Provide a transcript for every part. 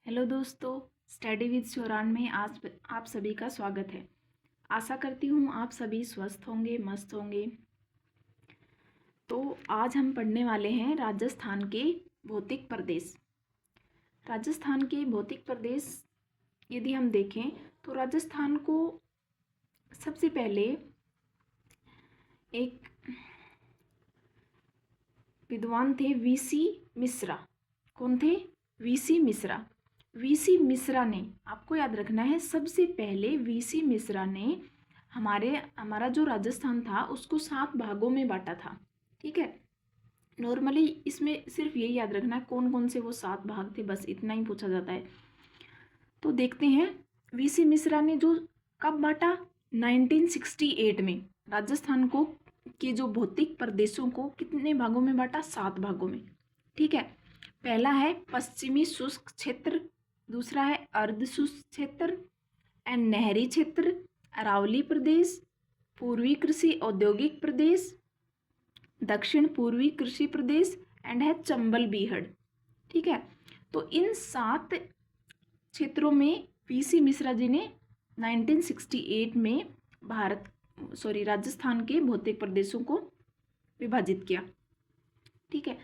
Hello दोस्तों, study with Sheoran में आज आप सभी का स्वागत है। आशा करती हूँ आप सभी स्वस्थ होंगे, मस्त होंगे। तो आज हम पढ़ने वाले हैं राजस्थान के भौतिक प्रदेश। राजस्थान के भौतिक प्रदेश यदि हम देखें तो राजस्थान को सबसे पहले एक विद्वान थे वीसी मिश्रा। कौन थे? वीसी मिश्रा। वीसी मिश्रा ने, आपको याद रखना है, सबसे पहले वीसी मिश्रा ने हमारा जो राजस्थान था उसको 7 भागों में बांटा था। ठीक है, नॉर्मली इसमें सिर्फ यही याद रखना है कौन कौन से वो 7 भाग थे, बस इतना ही पूछा जाता है। तो देखते हैं वीसी मिश्रा ने जो कब बांटा, 1968 में राजस्थान को के जो भौतिक प्रदेशों को कितने भागों में बांटा? 7 भागों में। ठीक है, पहला है पश्चिमी शुष्क क्षेत्र, दूसरा है अर्ध शुष्क क्षेत्र एंड नहरी क्षेत्र, अरावली प्रदेश, पूर्वी कृषि औद्योगिक प्रदेश, दक्षिण पूर्वी कृषि प्रदेश एंड है चंबल बीहड़। ठीक है, तो इन 7 क्षेत्रों में वीसी मिश्रा जी ने 1968 में राजस्थान के भौतिक प्रदेशों को विभाजित किया। ठीक है,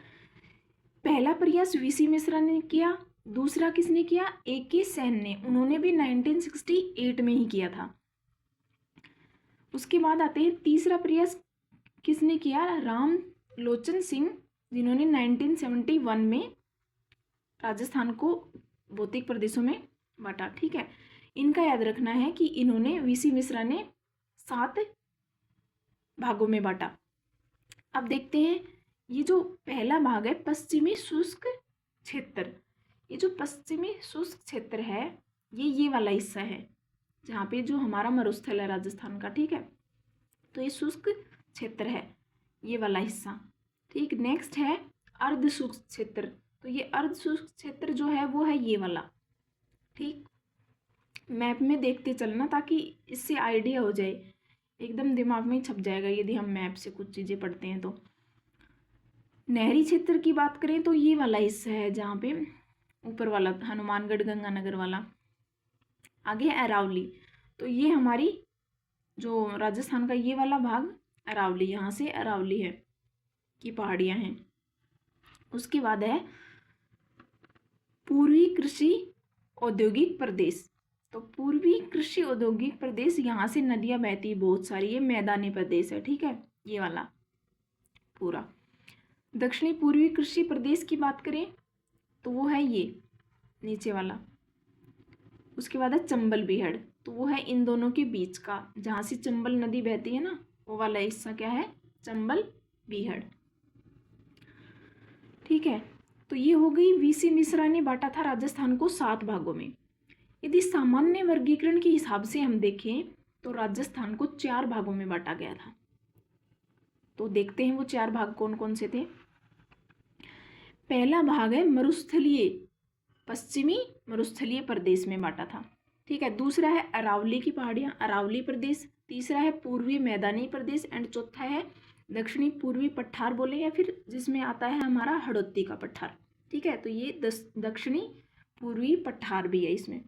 पहला प्रयास वीसी मिश्रा ने किया, दूसरा किसने किया? AK सेन ने, उन्होंने भी 1968 में ही किया था। उसके बाद आते हैं तीसरा प्रयास किसने किया? राम लोचन सिंह, जिन्होंने 1971 में राजस्थान को भौतिक प्रदेशों में बांटा। ठीक है, इनका याद रखना है कि इन्होंने, वीसी मिश्रा ने 7 भागों में बांटा। अब देखते हैं ये जो पहला भाग है पश्चिमी शुष्क क्षेत्र। ये जो पश्चिमी शुष्क क्षेत्र है ये वाला हिस्सा है जहाँ पे जो हमारा मरुस्थल है राजस्थान का। ठीक है, तो ये शुष्क क्षेत्र है, ये वाला हिस्सा। ठीक, नेक्स्ट है अर्ध शुष्क क्षेत्र। तो ये अर्ध शुष्क क्षेत्र जो है वो है ये वाला। ठीक, मैप में देखते चलना ताकि इससे आइडिया हो जाए, एकदम दिमाग में छप जाएगा यदि हम मैप से कुछ चीज़ें पढ़ते हैं तो। नहरी क्षेत्र की बात करें तो ये वाला हिस्सा है जहाँ पे ऊपर वाला हनुमानगढ़ गंगानगर वाला। आगे है अरावली, तो ये हमारी जो राजस्थान का ये वाला भाग अरावली, यहाँ से अरावली है की पहाड़ियाँ हैं। उसके बाद है पूर्वी कृषि औद्योगिक प्रदेश। तो पूर्वी कृषि औद्योगिक प्रदेश, यहाँ से नदियाँ बहती बहुत सारी, ये मैदानी प्रदेश है। ठीक है, ये वाला पूरा। दक्षिणी पूर्वी कृषि प्रदेश की बात करें तो वो है ये नीचे वाला। उसके बाद है चंबल बीहड़, तो वो है इन दोनों के बीच का, जहाँ से चंबल नदी बहती है ना, वो वाला हिस्सा क्या है? चंबल बीहड़। ठीक है, तो ये हो गई, वीसी मिश्रा ने बांटा था राजस्थान को 7 भागों में। यदि सामान्य वर्गीकरण के हिसाब से हम देखें तो राजस्थान को 4 भागों में बांटा गया था। तो देखते हैं वो 4 भाग कौन कौन से थे। पहला भाग है मरुस्थलीय, पश्चिमी मरुस्थलीय प्रदेश में बांटा था। ठीक है, दूसरा है अरावली की पहाड़ियाँ, अरावली प्रदेश, तीसरा है पूर्वी मैदानी प्रदेश एंड चौथा है दक्षिणी पूर्वी पठार बोले, या फिर जिसमें आता है हमारा हड़ौती का पठार। ठीक है, तो ये दक्षिणी पूर्वी पठार भी है इसमें।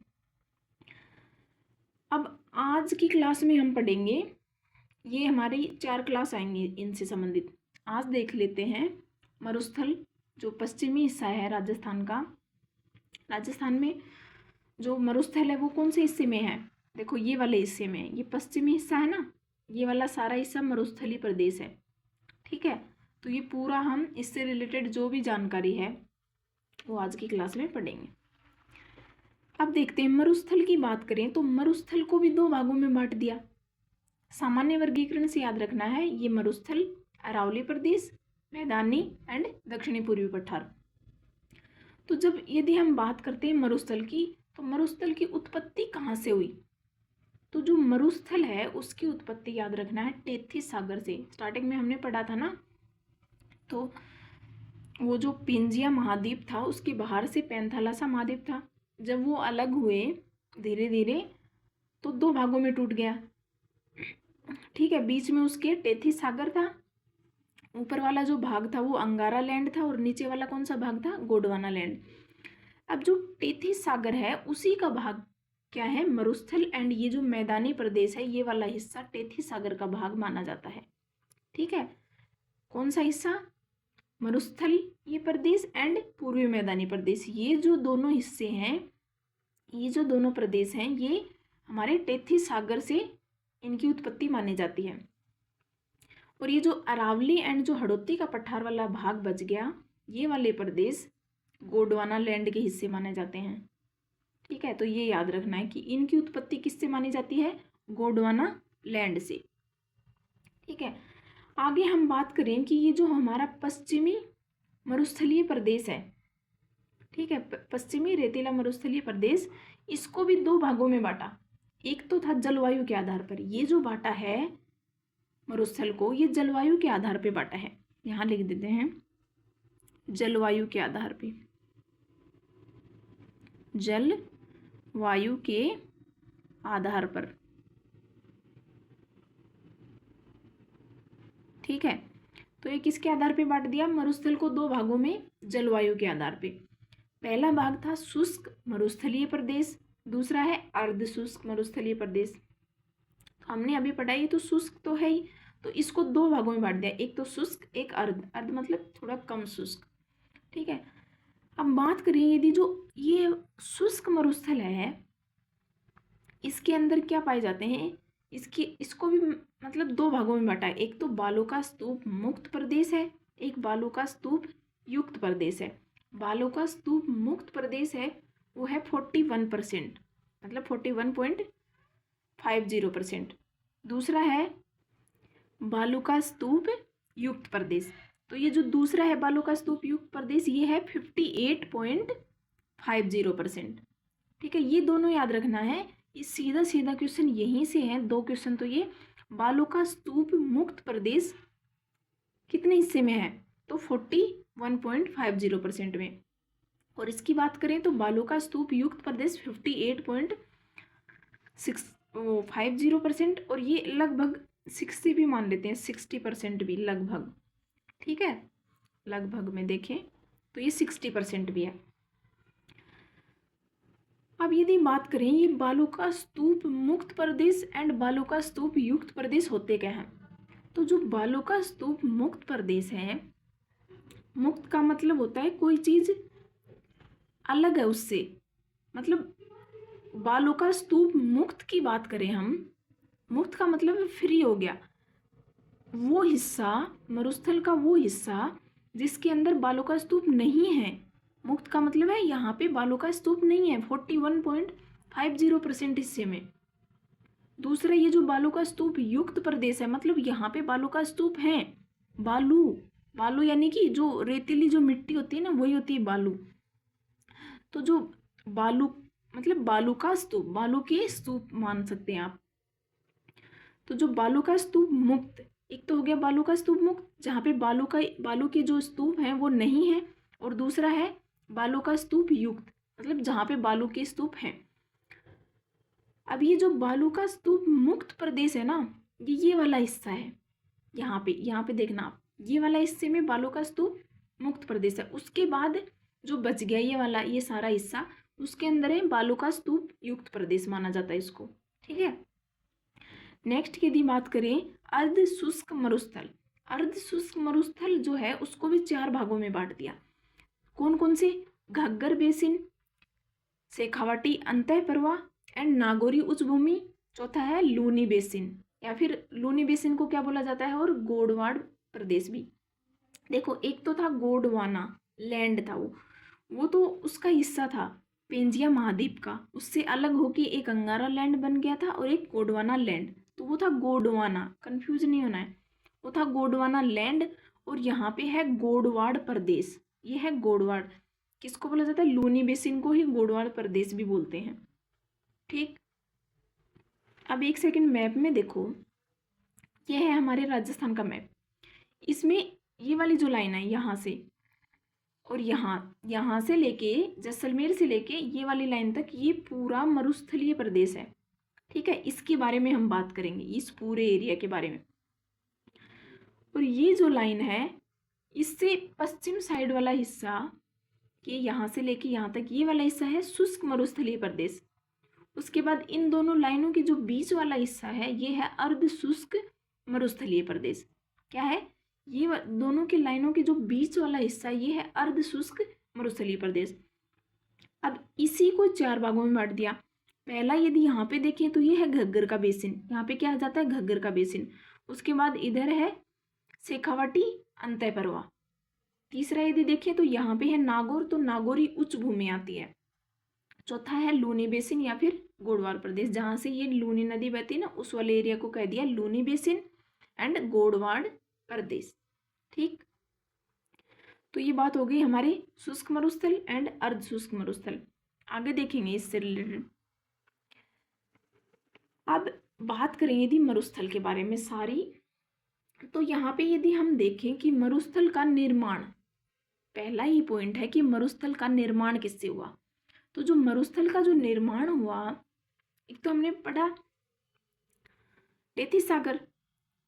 अब आज की क्लास में हम पढ़ेंगे, ये हमारी 4 क्लास आएंगी इनसे संबंधित। आज देख लेते हैं मरुस्थल, जो पश्चिमी हिस्सा है राजस्थान का। राजस्थान में जो मरुस्थल है वो कौन से हिस्से में है? देखो ये वाले हिस्से में, ये पश्चिमी हिस्सा है ना, ये वाला सारा हिस्सा मरुस्थलीय प्रदेश है। ठीक है, तो ये पूरा हम इससे रिलेटेड जो भी जानकारी है वो आज की क्लास में पढ़ेंगे। अब देखते हैं, मरुस्थल की बात करें तो मरुस्थल को भी 2 भागों में बांट दिया। सामान्य वर्गीकरण से याद रखना है, ये मरुस्थल अरावली प्रदेश, मैदानी एंड दक्षिणी पूर्वी पठार। तो जब यदि हम बात करते हैं मरुस्थल की, तो मरुस्थल की उत्पत्ति कहाँ से हुई? तो जो मरुस्थल है उसकी उत्पत्ति याद रखना है टेथिस सागर से। स्टार्टिंग में हमने पढ़ा था ना, तो वो जो पिंजिया महाद्वीप था उसके बाहर से पैंथालासा महाद्वीप था, जब वो अलग हुए धीरे धीरे तो 2 भागों में टूट गया। ठीक है, बीच में उसके टेथिस सागर था, ऊपर वाला जो भाग था वो अंगारा लैंड था और नीचे वाला कौन सा भाग था? गोंडवाना लैंड। अब जो टेथिस सागर है उसी का भाग क्या है, मरुस्थल, एंड ये जो मैदानी प्रदेश है ये वाला हिस्सा टेथिस सागर का भाग माना जाता है। ठीक है, कौन सा हिस्सा, मरुस्थल ये प्रदेश एंड पूर्वी मैदानी प्रदेश, ये जो दोनों हिस्से हैं, ये जो दोनों प्रदेश हैं, ये हमारे टेथिस सागर से इनकी उत्पत्ति मानी जाती है। और ये जो अरावली एंड जो हड़ौती का पठार वाला भाग बच गया, ये वाले प्रदेश गोंडवाना लैंड के हिस्से माने जाते हैं। ठीक है, तो ये याद रखना है कि इनकी उत्पत्ति किससे मानी जाती है, गोंडवाना लैंड से। ठीक है, आगे हम बात करें कि ये जो हमारा पश्चिमी मरुस्थलीय प्रदेश है, ठीक है, पश्चिमी रेतीला मरुस्थलीय प्रदेश, इसको भी दो भागों में बांटा। एक तो था जलवायु के आधार पर, ये जो बांटा है मरुस्थल को, ये जलवायु के आधार पे बांटा है। यहाँ लिख देते हैं जलवायु के आधार पे, जलवायु के आधार पर। ठीक है, तो ये किसके आधार पे बांट दिया, मरुस्थल को दो भागों में जलवायु के आधार पे। पहला भाग था शुष्क मरुस्थलीय प्रदेश, दूसरा है अर्ध शुष्क मरुस्थलीय प्रदेश। हमने अभी पढ़ा ये तो शुष्क तो है ही, तो इसको दो भागों में बांट दिया, एक तो शुष्क एक अर्ध, अर्ध मतलब थोड़ा कम शुष्क। ठीक है, अब बात करें यदि जो ये शुष्क मरुस्थल है इसके अंदर क्या पाए जाते हैं, इसको भी मतलब दो भागों में बांटा है, एक तो बालू का स्तूप मुक्त प्रदेश है, एक बालू का स्तूप युक्त प्रदेश है। बालू का स्तूप मुक्त प्रदेश है वो है 41%, मतलब 41.50%। दूसरा है बालू का स्तूप युक्त प्रदेश, तो ये जो दूसरा है बालू का स्तूप युक्त प्रदेश ये है 58.50%। ठीक है, ये दोनों याद रखना है, ये सीधा सीधा क्वेश्चन यहीं से है, दो क्वेश्चन तो ये बालू का स्तूप मुक्त प्रदेश कितने हिस्से में है, तो 41.50% में। और इसकी बात करें तो बालू का स्तूप युक्त प्रदेश 58.50%, और ये लगभग 60 भी मान लेते हैं, 60% भी लगभग। ठीक है, लगभग में देखें तो ये 60% भी है। अब यदि बात करें ये बालू का स्तूप मुक्त प्रदेश एंड बालू का स्तूप युक्त प्रदेश होते क्या हैं, तो जो बालू का स्तूप मुक्त प्रदेश है, मुक्त का मतलब होता है कोई चीज अलग है उससे, मतलब बालू का स्तूप मुक्त की बात करें हम, मुक्त का मतलब फ्री हो गया, वो हिस्सा मरुस्थल का वो हिस्सा जिसके अंदर बालू का स्तूप नहीं है। मुक्त का मतलब है यहाँ पे बालू का स्तूप नहीं है 41.50% हिस्से में। दूसरा ये जो बालू का स्तूप युक्त प्रदेश है, मतलब यहाँ पे बालू का स्तूप है, बालू बालू यानी कि जो रेतीली जो मिट्टी होती है ना वही होती है बालू। तो जो बालू मतलब बालू का स्तूप, बालू के स्तूप मान सकते हैं आप। तो जो बालू का स्तूप मुक्त, एक तो हो गया बालू का स्तूप मुक्त जहाँ पे बालू के जो स्तूप हैं वो नहीं है, और दूसरा है बालू का स्तूप युक्त, मतलब जहाँ पे बालू के स्तूप हैं। अब ये जो बालू का स्तूप मुक्त प्रदेश है ना, ये वाला हिस्सा है, यहाँ पे देखना आप, ये वाला हिस्से में बालू का स्तूप मुक्त प्रदेश है। उसके बाद जो बच गया ये वाला, ये सारा हिस्सा, उसके अंदर है बालू का स्तूप युक्त प्रदेश माना जाता है इसको। ठीक है, नेक्स्ट यदि बात करें अर्ध शुष्क मरुस्थल, अर्ध शुष्क मरुस्थल जो है उसको भी चार भागों में बांट दिया। कौन कौन से, घग्गर बेसिन, शेखावाटी अंतःप्रवाह एंड नागौरी उच्च भूमि, चौथा है लूनी बेसिन, या फिर लूनी बेसिन को क्या बोला जाता है, और गोंडवाना प्रदेश भी। देखो एक तो था गोंडवाना लैंड था, वो तो उसका हिस्सा था पेंजिया महाद्वीप का, उससे अलग होके एक अंगारा लैंड बन गया था और एक गोंडवाना लैंड, तो वो था गोंडवाना, कंफ्यूज नहीं होना है, वो था गोंडवाना लैंड। और यहाँ पे है गोंडवाड़ प्रदेश, ये है गोंडवाड़, किसको बोला जाता है, लूनी बेसिन को ही गोंडवाड़ प्रदेश भी बोलते हैं। ठीक, अब एक सेकंड मैप में देखो, ये है हमारे राजस्थान का मैप, इसमें ये वाली जो लाइन है यहाँ से और यहाँ से लेके जैसलमेर से लेके ये वाली लाइन तक, ये पूरा मरुस्थलीय प्रदेश है। ठीक है, इसके बारे में हम बात करेंगे, इस पूरे एरिया के बारे में। और ये जो लाइन है इससे पश्चिम साइड वाला हिस्सा कि यहाँ से लेके यहाँ तक ये वाला हिस्सा है शुष्क मरुस्थलीय प्रदेश। उसके बाद इन दोनों लाइनों के जो बीच वाला हिस्सा है ये है अर्ध शुष्क मरुस्थलीय प्रदेश। क्या है? ये दोनों की लाइनों के जो बीच वाला हिस्सा ये है अर्ध शुष्क मरुस्थलीय प्रदेश। अब इसी को 4 भागों में बांट दिया। पहला यदि यहाँ पे देखें तो ये है घग्गर का बेसिन, यहाँ पे क्या आ जाता है? घग्गर का बेसिन। उसके बाद इधर है शेखावाटी अंतःपर्वा। तीसरा यदि देखें तो यहाँ पे है नागौर, तो नागौरी उच्च भूमि आती है। चौथा है लूनी बेसिन या फिर गोडवाल प्रदेश, जहाँ से ये लूनी नदी बहती है ना, उस वाले एरिया को कह दिया लूनी बेसिन एंड गोडवाल प्रदेश। ठीक, तो ये बात हो गई हमारे शुष्क मरुस्थल एंड अर्ध शुष्क मरुस्थल। आगे देखेंगे इससे रिलेटेड। अब बात करें यदि मरुस्थल के बारे में सारी, तो यहाँ पे यदि हम देखें कि मरुस्थल का निर्माण, पहला ही पॉइंट है कि मरुस्थल का निर्माण किससे हुआ। तो जो मरुस्थल का जो निर्माण हुआ, एक तो हमने पढ़ा टेथिस सागर,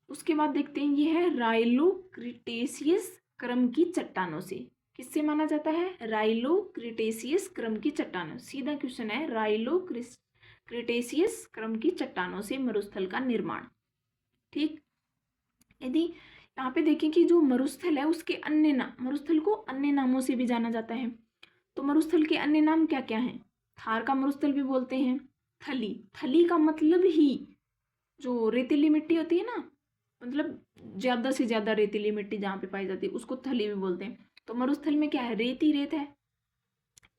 उसके बाद देखते हैं ये है राइलो क्रिटेशियस क्रम की चट्टानों से। किससे माना जाता है? राइलो क्रिटेशियस क्रम की चट्टानों। सीधा क्वेश्चन है, राइलो क्रिटेशियस क्रम की चट्टानों से मरुस्थल का निर्माण। ठीक, यदि यहाँ पे देखें कि जो मरुस्थल है उसके अन्य नाम, मरुस्थल को अन्य नामों से भी जाना जाता है। तो मरुस्थल के अन्य नाम क्या क्या हैं? थार का मरुस्थल भी बोलते हैं, थली, थली का मतलब ही जो रेतीली मिट्टी होती है ना, मतलब ज्यादा से ज्यादा रेतीली मिट्टी जहाँ पे पाई जाती है उसको थली भी बोलते हैं। तो मरुस्थल में क्या है? रेत ही रेत है,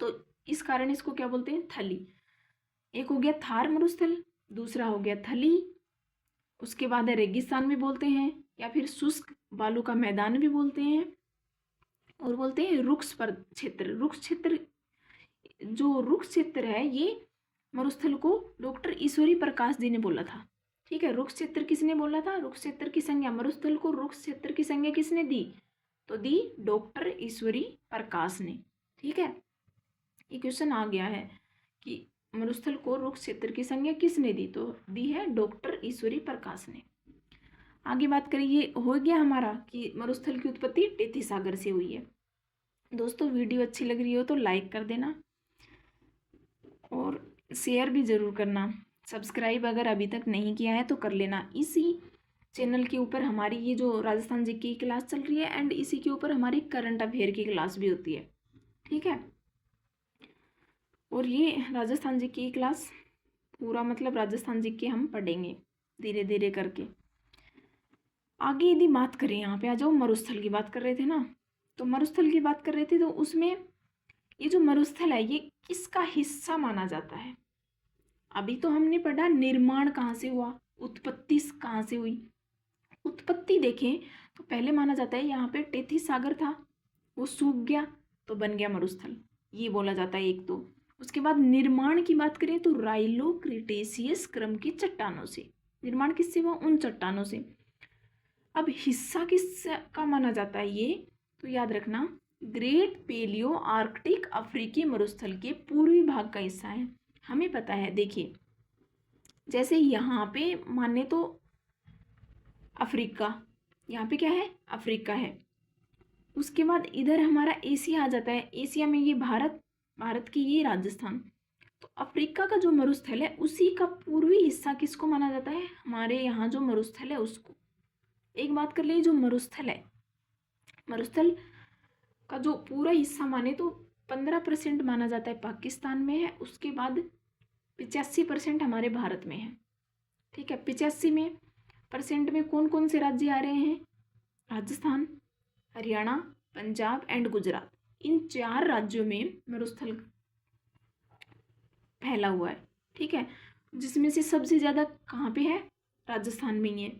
तो इस कारण इसको क्या बोलते हैं? थली। एक हो गया थार मरुस्थल, दूसरा हो गया थली। उसके बाद है रेगिस्तान भी बोलते हैं या फिर शुष्क बालू का मैदान भी बोलते हैं, और बोलते हैं रुक्ष पर क्षेत्र। रुक्ष क्षेत्र, जो रुक्ष क्षेत्र है ये मरुस्थल को डॉक्टर ईश्वरी प्रकाश जी ने बोला था। ठीक है, रुक्ष क्षेत्र किसने बोला था? रुक्ष क्षेत्र की संज्ञा, मरुस्थल को रुक्ष क्षेत्र की संज्ञा किसने दी? तो दी डॉक्टर ईश्वरी प्रकाश ने। ठीक है, ये क्वेश्चन आ गया है कि मरुस्थल को रुक्ष क्षेत्र की संज्ञा किसने दी? तो दी है डॉक्टर ईश्वरी प्रकाश ने। आगे बात करें, ये हो गया हमारा कि मरुस्थल की उत्पत्ति टेथिस सागर से हुई है। दोस्तों वीडियो अच्छी लग रही हो तो लाइक कर देना और शेयर भी ज़रूर करना। सब्सक्राइब अगर अभी तक नहीं किया है तो कर लेना। इसी चैनल के ऊपर हमारी ये जो राजस्थान जीके की क्लास चल रही है एंड इसी के ऊपर हमारी करंट अफेयर की क्लास भी होती है। ठीक है, और ये राजस्थान जीके की क्लास पूरा मतलब राजस्थान जीके हम पढ़ेंगे धीरे धीरे करके। आगे यदि बात करें, यहाँ पे आ जाओ, मरुस्थल की बात कर रहे थे ना, तो मरुस्थल की बात कर रहे थे, तो उसमें ये जो मरुस्थल है ये किसका हिस्सा माना जाता है? अभी तो हमने पढ़ा निर्माण कहाँ से हुआ, उत्पत्ति कहाँ से हुई। उत्पत्ति देखें तो पहले माना जाता है यहाँ पे टेथिस सागर था, वो सूख गया तो बन गया मरुस्थल, ये बोला जाता है एक तो। उसके बाद निर्माण की बात करें तो राइलो क्रिटेशियस क्रम की चट्टानों से। निर्माण किससे हुआ? उन चट्टानों से। अब हिस्सा किसका माना जाता है ये? तो याद रखना, ग्रेट पेलियो आर्कटिक अफ्रीकी मरुस्थल के पूर्वी भाग का हिस्सा है। हमें पता है, देखिए जैसे यहाँ पे माने तो अफ्रीका, यहाँ पे क्या है? अफ्रीका है। उसके बाद इधर हमारा एशिया आ जाता है, एशिया में ये भारत, भारत की ये राजस्थान। तो अफ्रीका का जो मरुस्थल है उसी का पूर्वी हिस्सा किसको माना जाता है? हमारे यहाँ जो मरुस्थल है उसको। एक बात कर लीजिए, जो मरुस्थल है, मरुस्थल का जो पूरा हिस्सा माने तो 15% माना जाता है पाकिस्तान में है, उसके बाद 85% हमारे भारत में है। ठीक है, 85% में कौन कौन से राज्य आ रहे हैं? राजस्थान, हरियाणा, पंजाब एंड गुजरात। इन 4 राज्यों में मरुस्थल फैला हुआ है। ठीक है, जिसमें से सबसे ज़्यादा कहाँ पे है? राजस्थान में ही है।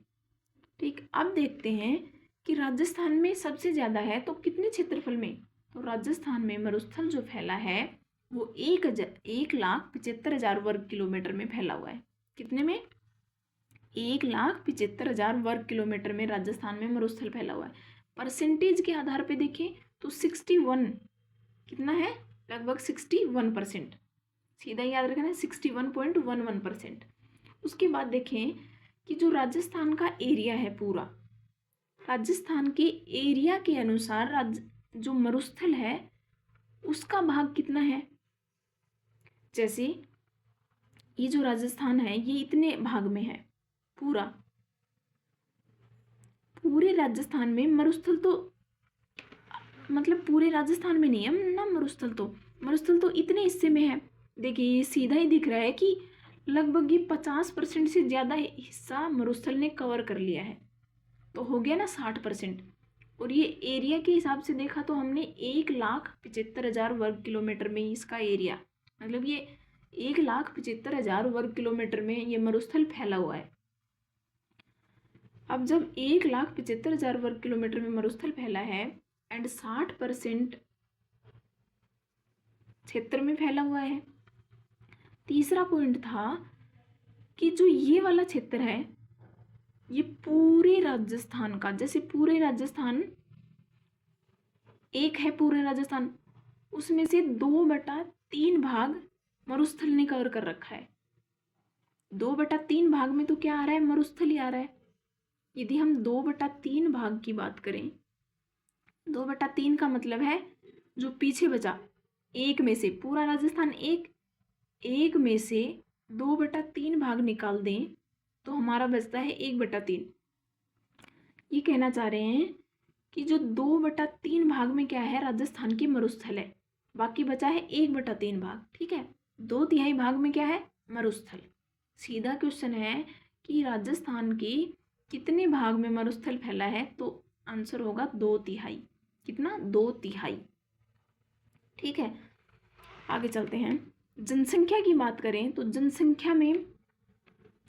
ठीक, अब देखते हैं कि राजस्थान में सबसे ज़्यादा है तो कितने क्षेत्रफल में? तो राजस्थान में मरुस्थल जो फैला है वो 1,75,000 वर्ग किलोमीटर में फैला हुआ है। कितने में? 1,75,000 वर्ग किलोमीटर में राजस्थान में मरुस्थल फैला हुआ है। परसेंटेज के आधार पे देखें तो 61, कितना है? लगभग 61%। सीधा याद रखना है, 61.11%। उसके बाद देखें कि जो राजस्थान का एरिया है पूरा, राजस्थान के एरिया के अनुसार जो मरुस्थल है उसका भाग कितना है। जैसे ये जो राजस्थान है ये इतने भाग में है, पूरे राजस्थान में मरुस्थल तो मतलब पूरे राजस्थान में नहीं है ना मरुस्थल तो इतने हिस्से में है। देखिए ये सीधा ही दिख रहा है कि लगभग ये 50% से ज़्यादा हिस्सा मरुस्थल ने कवर कर लिया है, तो हो गया ना 60%। और ये एरिया के हिसाब से देखा तो हमने 1,75,000 वर्ग किलोमीटर में इसका एरिया, मतलब ये 1,75,000 वर्ग किलोमीटर में ये मरुस्थल फैला हुआ है। अब जब 1,75,000 वर्ग किलोमीटर में मरुस्थल फैला है एंड 60% क्षेत्र में फैला हुआ है, तीसरा पॉइंट था कि जो ये वाला क्षेत्र है ये पूरे राजस्थान का, जैसे पूरे राजस्थान एक है, पूरे राजस्थान उसमें से 2/3 भाग मरुस्थल ने कवर कर रखा है। 2/3 भाग में तो क्या आ रहा है, मरुस्थल ही आ रहा है। यदि हम 2/3 भाग की बात करें, 2/3 का मतलब है जो पीछे बचा एक में से, पूरा राजस्थान एक में से 2/3 भाग निकाल दें तो हमारा बचता है 1/3। ये कहना चाह रहे हैं कि जो 2/3 भाग में क्या है, राजस्थान की मरुस्थल है, बाकी बचा है 1/3 भाग। ठीक है, 2/3 भाग में क्या है, मरुस्थल। सीधा क्वेश्चन है कि राजस्थान की कितने भाग में मरुस्थल फैला है, तो आंसर होगा 2/3। कितना, 2/3। ठीक है, आगे चलते हैं। जनसंख्या की बात करें तो जनसंख्या में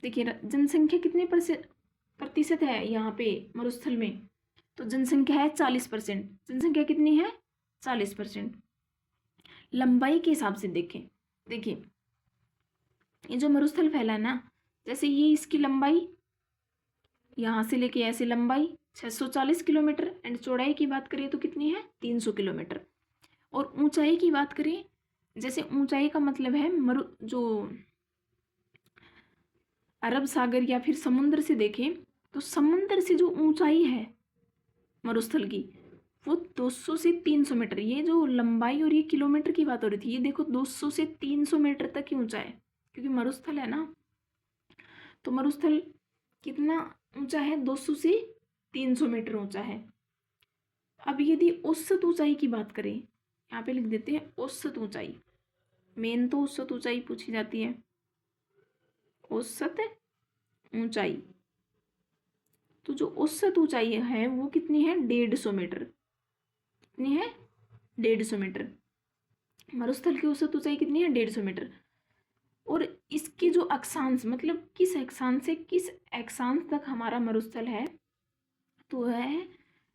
देखिए जनसंख्या कितने प्रतिशत है यहाँ पे मरुस्थल में, तो जनसंख्या है 40%। जनसंख्या कितनी है, 40%। लंबाई के हिसाब से देखें, देखिए ये जो मरुस्थल फैला है ना, जैसे ये इसकी लंबाई यहाँ से लेके ऐसे लंबाई 640 किलोमीटर एंड चौड़ाई की बात करें तो कितनी है, 300 किलोमीटर। और ऊंचाई की बात करें, जैसे ऊंचाई का मतलब है जो अरब सागर या फिर समुद्र से देखें तो समुद्र से जो ऊंचाई है मरुस्थल की वो 200 से 300 मीटर। ये जो लंबाई और ये किलोमीटर की बात हो रही थी, ये देखो 200 से 300 मीटर तक की ऊंचा है, क्योंकि मरुस्थल है ना, तो मरुस्थल कितना ऊंचा है, 200 से 300 मीटर ऊंचा है। अब यदि औसत ऊंचाई की बात करें, यहाँ पे लिख देते हैं औसत ऊंचाई, मेन तो औसत ऊंचाई पूछी जाती है, औसत ऊंचाई। तो जो औसत ऊंचाई है वो कितनी है, 150 मीटर। कितनी है, 150 मीटर। मरुस्थल की औसत ऊंचाई कितनी है, 150 मीटर। और इसके जो अक्षांश, मतलब किस अक्षांश से किस अक्षांश तक हमारा मरुस्थल है, तो है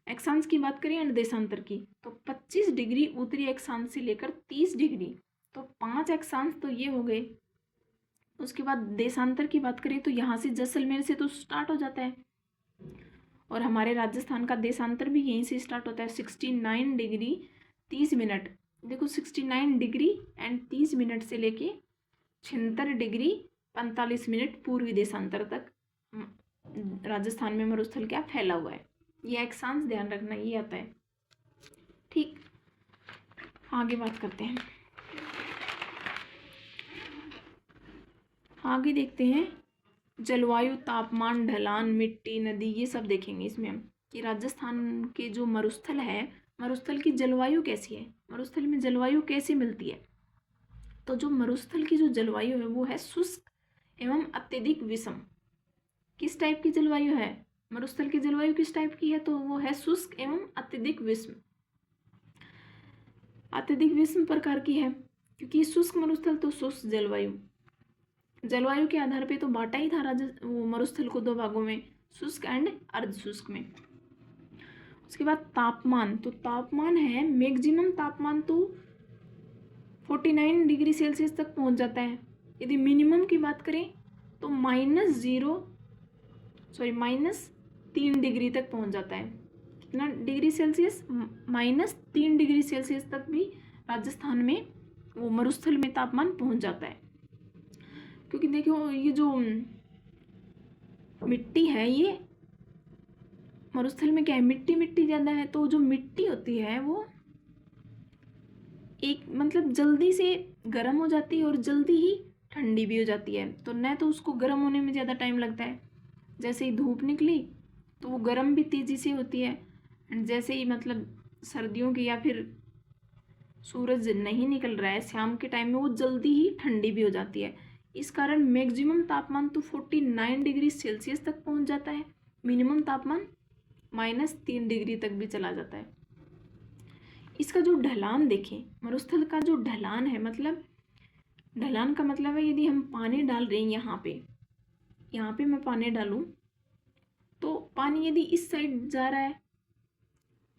अक्षांश की बात करें एंड देशांतर की, तो 25 डिग्री उत्तरी अक्षांश से लेकर 30 डिग्री, तो 5 अक्षांश तो ये हो गए। उसके बाद देशांतर की बात करें तो यहाँ से जैसलमेर से तो स्टार्ट हो जाता है, और हमारे राजस्थान का देशांतर भी यहीं से स्टार्ट होता है, 69 डिग्री 30 मिनट। देखो 69 डिग्री एंड 30 मिनट से लेके 76 डिग्री 45 मिनट पूर्वी देशांतर तक राजस्थान में मरुस्थल क्या फैला हुआ है। ये अक्षांश ध्यान रखना, ये आता है। ठीक, आगे बात करते हैं। आगे देखते हैं जलवायु, तापमान, ढलान, मिट्टी, नदी, ये सब देखेंगे इसमें हम कि राजस्थान के जो मरुस्थल है, मरुस्थल की जलवायु कैसी है, मरुस्थल में जलवायु कैसे मिलती है। तो जो मरुस्थल की जो जलवायु है वो है शुष्क एवं अत्यधिक विषम। किस टाइप की जलवायु है, मरुस्थल की जलवायु किस टाइप की है, तो वो है शुष्क एवं अत्यधिक विषम। अत्यधिक विषम प्रकार की है, क्योंकि शुष्क मरुस्थल तो शुष्क जलवायु के आधार पे तो बांटा ही था वो मरुस्थल को 2 भागों में, शुष्क एंड अर्ध शुष्क में। उसके बाद तापमान, तो तापमान है मैक्सिमम तापमान तो 49 डिग्री सेल्सियस तक पहुंच जाता है। यदि मिनिमम की बात करें तो -3 डिग्री तक पहुंच जाता है। कितना डिग्री सेल्सियस, -3 डिग्री सेल्सियस तक भी राजस्थान में वो मरुस्थल में तापमान पहुंच जाता है। क्योंकि देखो ये जो मिट्टी है, ये मरुस्थल में क्या है, मिट्टी ज़्यादा है, तो जो मिट्टी होती है वो एक मतलब जल्दी से गर्म हो जाती है और जल्दी ही ठंडी भी हो जाती है। तो न तो उसको गर्म होने में ज़्यादा टाइम लगता है, जैसे ही धूप निकली तो वो गर्म भी तेज़ी से होती है, एंड जैसे ही मतलब सर्दियों की या फिर सूरज नहीं निकल रहा है शाम के टाइम में, वो जल्दी ही ठंडी भी हो जाती है। इस कारण मैक्सिमम तापमान तो 49 डिग्री सेल्सियस तक पहुंच जाता है, मिनिमम तापमान -3 डिग्री तक भी चला जाता है। इसका जो ढलान देखें, मरुस्थल का जो ढलान है, मतलब ढलान का मतलब है यदि हम पानी डाल रहे हैं यहाँ पे मैं पानी डालूं तो पानी यदि इस साइड जा रहा है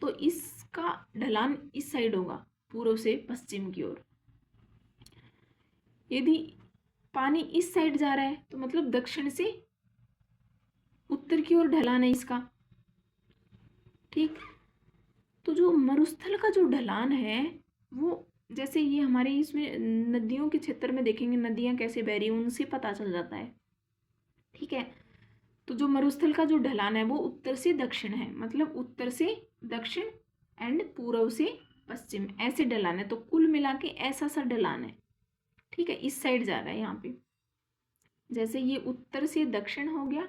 तो इसका ढलान इस साइड होगा, पूर्व से पश्चिम की ओर। यदि पानी इस साइड जा रहा है तो मतलब दक्षिण से उत्तर की ओर ढलान है इसका। ठीक, तो जो मरुस्थल का जो ढलान है वो जैसे ये हमारे इसमें नदियों के क्षेत्र में देखेंगे, नदियां कैसे बह रही हैं उनसे पता चल जाता है। ठीक है, तो जो मरुस्थल का जो ढलान है वो उत्तर से दक्षिण है, मतलब उत्तर से दक्षिण एंड पूर्व से पश्चिम, ऐसे ढलान है। तो कुल मिला के ऐसा सा ढलान है। ठीक है, इस साइड जा रहा है यहाँ पे, जैसे ये उत्तर से दक्षिण हो गया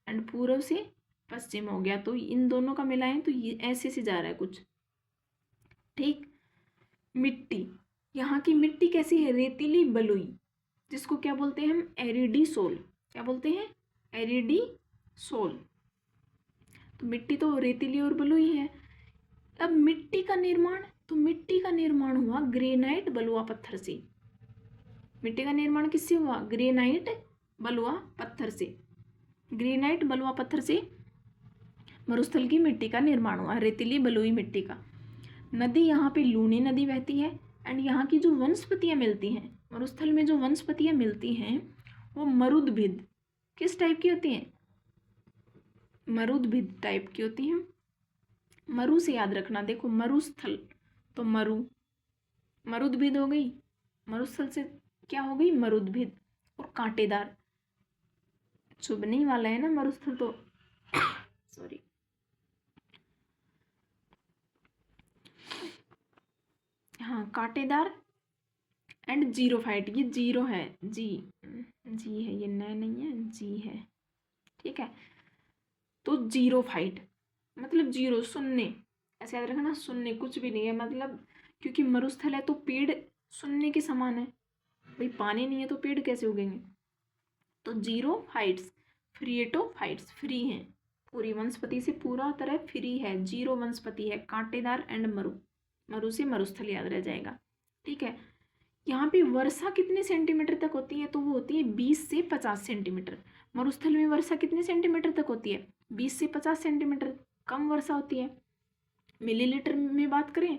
एंड पूर्व से पश्चिम हो गया, तो इन दोनों का मिलाएं तो ये ऐसे से जा रहा है कुछ। ठीक, मिट्टी, यहाँ की मिट्टी कैसी है? रेतीली बलुई, जिसको क्या बोलते हैं हम? एरिडी सोल। क्या बोलते हैं? एरिडी सोल। तो मिट्टी तो रेतीली और बलुई है। अब मिट्टी का निर्माण, तो मिट्टी का निर्माण हुआ ग्रेनाइट बलुआ पत्थर से। मिट्टी का निर्माण किससे हुआ? ग्रेनाइट बलुआ पत्थर से। ग्रेनाइट बलुआ पत्थर से मरुस्थल की मिट्टी का निर्माण हुआ, रेतीली बलुई मिट्टी का। नदी यहाँ पे लूनी नदी बहती है, एंड यहाँ की जो वनस्पतियाँ मिलती हैं, मरुस्थल में जो वनस्पतियाँ मिलती हैं वो मरुदभिद किस टाइप की होती हैं? मरुदभिद टाइप की होती हैं। मरु से याद रखना, देखो मरुस्थल तो मरुदभिद हो गई, मरुस्थल से क्या हो गई? मरुदभिद। और कांटेदार, चुभने वाला है ना मरुस्थल तो सॉरी। हाँ, कांटेदार एंड जीरोफाइट, ये जीरो है, जी है, ये न नहीं है, जी है। ठीक है, तो जीरोफाइट मतलब जीरो, शून्य, ऐसे याद रखना, शून्य कुछ भी नहीं है, मतलब क्योंकि मरुस्थल है तो पेड़ शून्य के समान है, भाई पानी नहीं है तो पेड़ कैसे उगेंगे। तो जीरोफाइट्स, फ्रिएटोफाइट्स फ्री हैं, पूरी वनस्पति से पूरा तरह फ्री है, जीरो वनस्पति है, कांटेदार एंड मरु से मरुस्थल याद रह जाएगा। ठीक है, यहाँ पे वर्षा कितने सेंटीमीटर तक होती है? तो वो होती है 20 से 50 सेंटीमीटर। मरुस्थल में वर्षा कितने सेंटीमीटर तक होती है? 20 से 50 सेंटीमीटर। कम वर्षा होती है। मिलीलीटर में बात करें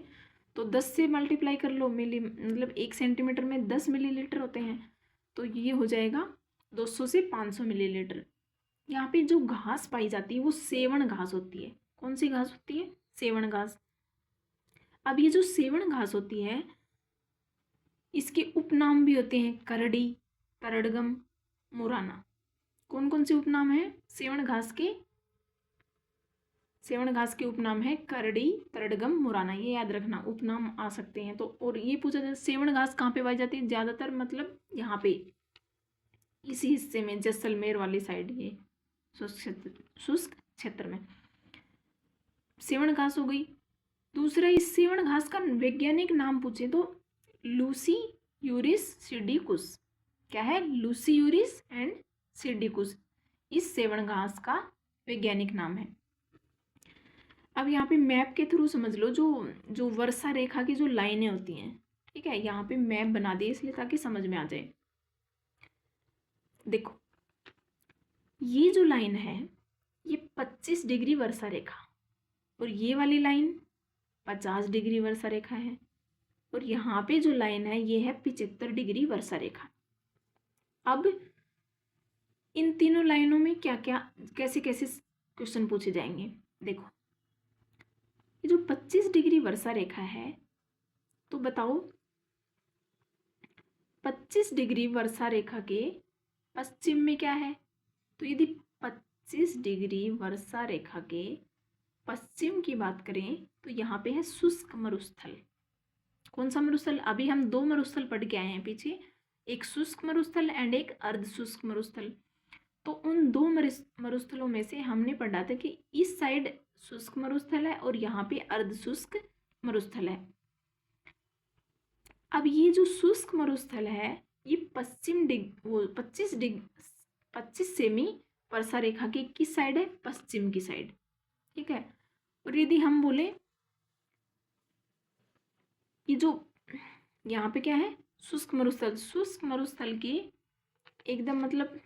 तो 10 से मल्टीप्लाई कर लो, मिली मतलब 1 सेंटीमीटर में 10 मिलीलीटर होते हैं, तो ये हो जाएगा 200 से 500 मिलीलीटर। यहाँ पे जो घास पाई जाती है वो सेवण घास होती है। कौन सी घास होती है? सेवण घास। अब ये जो सेवण घास होती है इसके उपनाम भी होते हैं, करड़ी, तरड़गम, मुराना। कौन कौन से उपनाम हैं सेवण घास के? सेवण घास के उपनाम है करड़ी, तरड़गम, मुराना, ये याद रखना, उपनाम आ सकते हैं। तो और ये पूछा जाए सेवण घास कहाँ पे पाई जाती है? ज्यादातर मतलब यहाँ पे इसी हिस्से में, जैसलमेर वाली साइड, ये शुष्क क्षेत्र में सेवण घास हो गई। दूसरा, इस सेवण घास का वैज्ञानिक नाम पूछे तो लूसीयूरिस सिडिकुस। क्या है? लूसीयूरिस एंड सिडिकुस इस सेवण घास का वैज्ञानिक नाम है। अब यहाँ पे मैप के थ्रू समझ लो, जो वर्षा रेखा की जो लाइनें होती हैं। ठीक है, यहाँ पे मैप बना दिए इसलिए ताकि समझ में आ जाए। देखो, ये जो लाइन है ये 25 डिग्री वर्षा रेखा, और ये वाली लाइन 50 डिग्री वर्षा रेखा है, और यहाँ पे जो लाइन है ये है 75 डिग्री वर्षा रेखा। अब इन तीनों लाइनों में क्या क्या, कैसे कैसे क्वेश्चन पूछे जाएंगे? देखो, ये जो 25 डिग्री वर्षा रेखा है, तो बताओ 25 डिग्री वर्षा रेखा के पश्चिम में क्या है? तो यदि 25 डिग्री वर्षा रेखा के पश्चिम की बात करें तो यहाँ पे है शुष्क मरुस्थल। कौन सा मरुस्थल? अभी हम 2 मरुस्थल पढ़ के आए हैं पीछे, एक शुष्क मरुस्थल एंड एक अर्ध शुष्क मरुस्थल। तो उन 2 मरुस्थलों में से हमने पढ़ा था कि इस साइड शुष्क मरुस्थल है और यहाँ पे अर्ध शुष्क मरुस्थल है। अब ये जो शुष्क मरुस्थल है ये 25 सेमी वर्षा रेखा की किस साइड है? पश्चिम की साइड। ठीक है। और यदि हम बोले ये जो यहाँ पे क्या है? शुष्क मरुस्थल की एकदम मतलब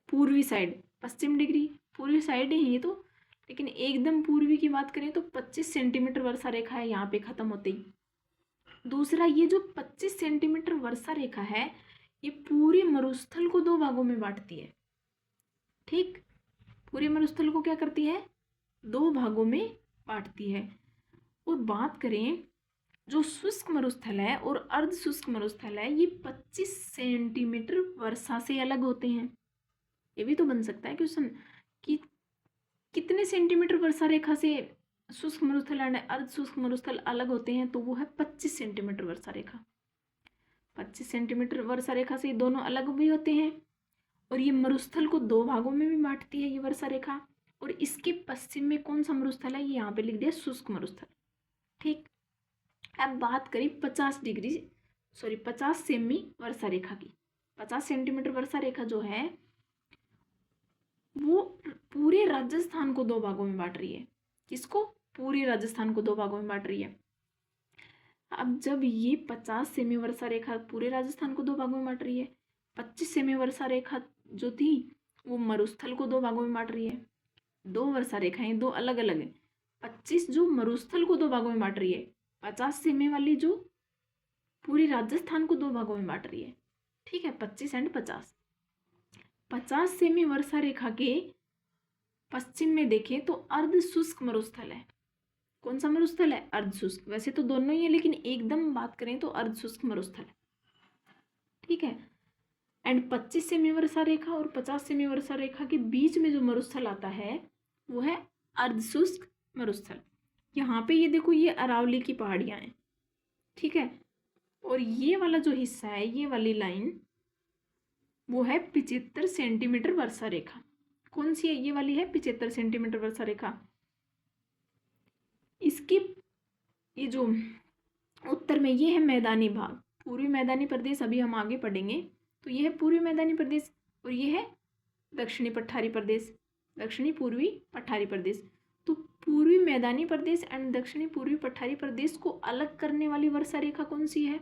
पूर्वी साइड, पश्चिम डिग्री पूर्वी साइड ही ये तो, लेकिन एकदम पूर्वी की बात करें तो 25 सेंटीमीटर वर्षा रेखा है यहाँ पे खत्म होते ही। दूसरा, ये जो 25 सेंटीमीटर वर्षा रेखा है ये पूरे मरुस्थल को 2 भागों में बांटती है। ठीक, पूरे मरुस्थल को क्या करती है? 2 भागों में बांटती है। और बात करें जो शुष्क मरुस्थल है और अर्ध शुष्क मरुस्थल है ये 25 सेंटीमीटर वर्षा से अलग होते हैं। ये भी तो बन सकता है क्वेश्चन कि कितने सेंटीमीटर वर्षा रेखा से शुष्क मरुस्थल एंड अर्ध शुष्क मरुस्थल अलग होते हैं, तो वो है 25 सेंटीमीटर वर्षा रेखा। 25 सेंटीमीटर वर्षा रेखा से दोनों अलग भी होते हैं और ये मरुस्थल को 2 भागों में भी बांटती है ये वर्षा रेखा। और इसके पश्चिम में कौन सा मरुस्थल है? ये यहाँ पे लिख दिया शुष्क मरुस्थल। ठीक, अब बात करें 50 सेमी वर्षा रेखा की। 50 सेंटीमीटर वर्षा रेखा जो है वो पूरे राजस्थान को 2 भागों में बांट रही है। किसको? पूरे राजस्थान को 2 भागों में बांट रही है। अब जब ये 50 सेमी वर्षा रेखा पूरे राजस्थान को 2 भागों में बांट रही है, 25 सेमी वर्षा रेखा जो थी वो मरुस्थल को 2 भागों में बांट रही है। 2 वर्षा रेखाएं 2 अलग अलग है। 25 जो मरुस्थल को 2 भागों में बांट रही है, 50 सेमी वाली जो पूरे राजस्थान को 2 भागों में बांट रही है। ठीक है, 25 एंड 50। 50 सेमी वर्षा रेखा के पश्चिम में देखें तो अर्ध शुष्क मरुस्थल है। कौन सा मरुस्थल है? अर्ध शुष्क। वैसे तो दोनों ही है लेकिन एकदम बात करें तो अर्ध शुष्क मरुस्थल है। ठीक है। एंड 25 सेमी वर्षा रेखा और 50 सेमी वर्षा रेखा के बीच में जो मरुस्थल आता है वो है अर्ध शुष्क मरुस्थल। यहाँ पे ये देखो ये अरावली की पहाड़ियाँ हैं। ठीक है। और ये वाला जो हिस्सा है, ये वाली लाइन वो है 75 सेंटीमीटर वर्षा रेखा। कौन सी है? ये वाली है 75 सेंटीमीटर वर्षा रेखा। इसकी ये जो उत्तर में ये है मैदानी भाग, पूर्वी मैदानी प्रदेश, अभी हम आगे पढ़ेंगे। तो ये है पूर्वी मैदानी प्रदेश और ये है दक्षिणी पठारी प्रदेश, दक्षिणी पूर्वी पठारी प्रदेश। तो पूर्वी मैदानी प्रदेश एंड दक्षिणी पूर्वी पठारी प्रदेश को अलग करने वाली वर्षा रेखा कौन सी है?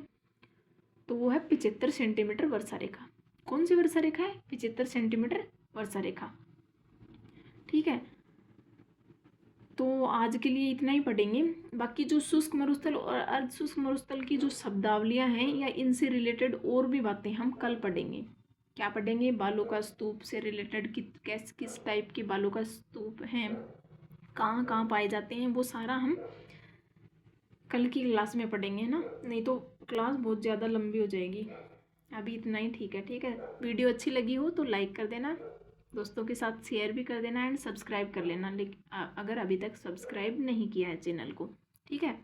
तो वो है 75 सेंटीमीटर वर्षा रेखा। कौन सी वर्षा रेखा है? 75 सेंटीमीटर वर्षा रेखा। ठीक है। तो आज के लिए इतना ही पढ़ेंगे। बाकी जो शुष्क मरुस्थल और अर्ध शुष्क मरुस्थल की जो शब्दावलियां हैं या इनसे रिलेटेड और भी बातें हम कल पढ़ेंगे। क्या पढ़ेंगे? बालों का स्तूप से रिलेटेड किस टाइप के बालों का स्तूप हैं, कहाँ कहाँ पाए जाते हैं, वो सारा हम कल की क्लास में पढ़ेंगे ना, नहीं तो क्लास बहुत ज़्यादा लंबी हो जाएगी। अभी इतना ही ठीक है। ठीक है, वीडियो अच्छी लगी हो तो लाइक कर देना, दोस्तों के साथ शेयर भी कर देना एंड सब्सक्राइब कर लेना, लेकिन अगर अभी तक सब्सक्राइब नहीं किया है चैनल को। ठीक है,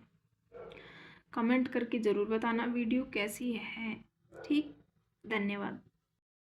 कमेंट करके ज़रूर बताना वीडियो कैसी है। ठीक, धन्यवाद।